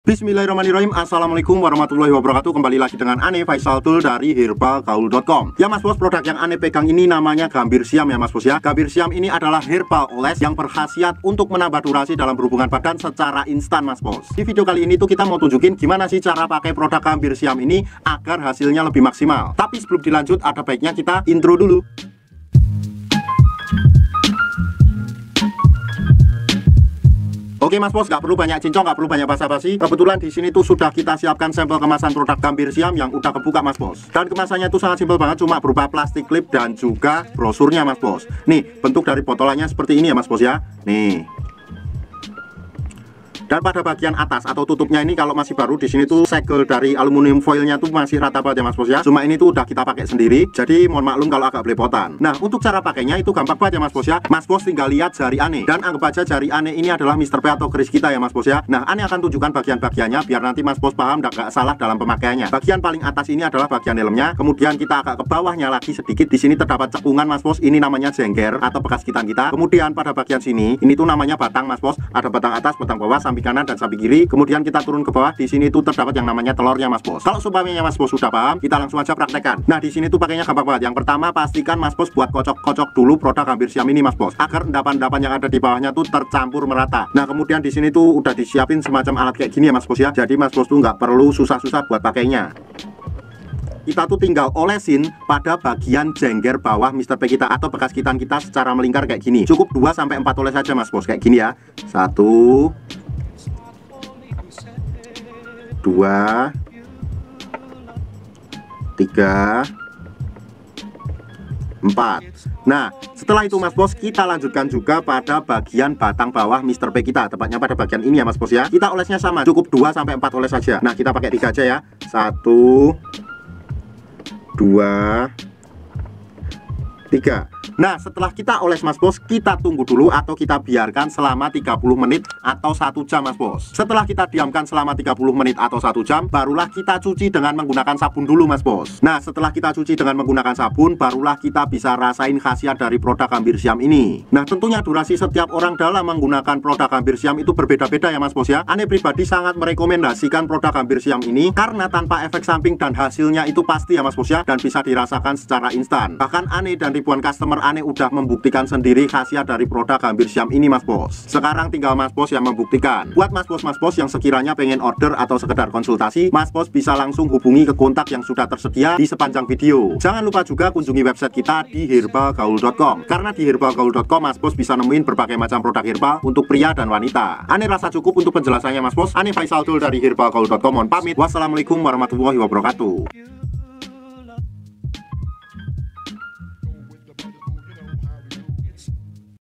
Bismillahirrahmanirrahim. Assalamualaikum warahmatullahi wabarakatuh. Kembali lagi dengan Ane Faisal Tool dari herbalgaul.com. Ya mas bos, produk yang Ane pegang ini namanya Gambir Siam ya mas bos ya. Gambir Siam ini adalah herbal oles yang berkhasiat untuk menambah durasi dalam berhubungan badan secara instan mas bos. Di video kali ini tuh kita mau tunjukin gimana sih cara pakai produk Gambir Siam ini agar hasilnya lebih maksimal. Tapi sebelum dilanjut ada baiknya kita intro dulu. Oke mas bos, nggak perlu banyak cincong, nggak perlu banyak basa-basi. Kebetulan di sini tuh sudah kita siapkan sampel kemasan produk Gambir Siam yang udah kebuka mas bos. Dan kemasannya tuh sangat simpel banget, cuma berupa plastik klip dan juga brosurnya mas bos. Nih, bentuk dari botolannya seperti ini ya mas bos ya. Nih. Dan pada bagian atas atau tutupnya ini kalau masih baru di sini tuh segel dari aluminium foilnya tuh masih rata banget ya mas bos ya. Cuma ini tuh udah kita pakai sendiri, jadi mohon maklum kalau agak belepotan. Nah untuk cara pakainya itu gampang banget ya mas bos ya. Mas bos tinggal lihat jari Ane dan anggap aja jari Ane ini adalah Mr. P atau keris kita ya mas bos ya. Nah Ane akan tunjukkan bagian-bagiannya biar nanti mas bos paham gak salah dalam pemakaiannya. Bagian paling atas ini adalah bagian helmnya, kemudian kita agak ke bawahnya lagi sedikit. Di sini terdapat cekungan mas bos, ini namanya jengger atau bekas gitan kita. Kemudian pada bagian sini ini tuh namanya batang mas bos. Ada batang atas, batang bawah, samping kanan dan samping kiri. Kemudian kita turun ke bawah, di sini tuh terdapat yang namanya telurnya mas bos. Kalau sumpahnya mas bos sudah paham, kita langsung aja praktekkan. Nah di sini tuh pakainya gampang banget. Yang pertama pastikan mas bos buat kocok-kocok dulu produk Gambir Siam ini mas bos, agar endapan-endapan yang ada di bawahnya tuh tercampur merata. Nah kemudian di sini tuh udah disiapin semacam alat kayak gini ya mas bos ya. Jadi mas bos tuh nggak perlu susah-susah buat pakainya. Kita tuh tinggal olesin pada bagian jengger bawah Mr. P kita atau bekas gitan kita secara melingkar kayak gini. Cukup 2-4 oles saja mas bos, kayak gini ya. 1 2 3 4. Nah setelah itu mas bos kita lanjutkan juga pada bagian batang bawah Mr. P kita, tepatnya pada bagian ini ya mas bos ya. Kita olesnya sama, cukup 2-4 oles saja. Nah kita pakai 3 aja ya. 1 2 3. Nah setelah kita oles mas bos, kita tunggu dulu atau kita biarkan selama 30 menit atau 1 jam mas bos. Setelah kita diamkan selama 30 menit atau 1 jam, barulah kita cuci dengan menggunakan sabun dulu mas bos. Nah setelah kita cuci dengan menggunakan sabun, barulah kita bisa rasain khasiat dari produk Gambir Siam ini. Nah tentunya durasi setiap orang dalam menggunakan produk Gambir Siam itu berbeda-beda ya mas bos ya. Ane pribadi sangat merekomendasikan produk Gambir Siam ini karena tanpa efek samping dan hasilnya itu pasti ya mas bos ya, dan bisa dirasakan secara instan. Bahkan Ane dan ribuan customer Ane udah membuktikan sendiri khasiat dari produk Gambir Siam ini mas bos. Sekarang tinggal mas bos yang membuktikan. Buat mas bos yang sekiranya pengen order atau sekedar konsultasi, mas bos bisa langsung hubungi ke kontak yang sudah tersedia di sepanjang video. Jangan lupa juga kunjungi website kita di herbalgaul.com, karena di herbalgaul.com mas bos bisa nemuin berbagai macam produk herbal untuk pria dan wanita. Ane rasa cukup untuk penjelasannya mas bos. Ane Faisal Tool dari herbalgaul.com mohon pamit. Wassalamualaikum warahmatullahi wabarakatuh.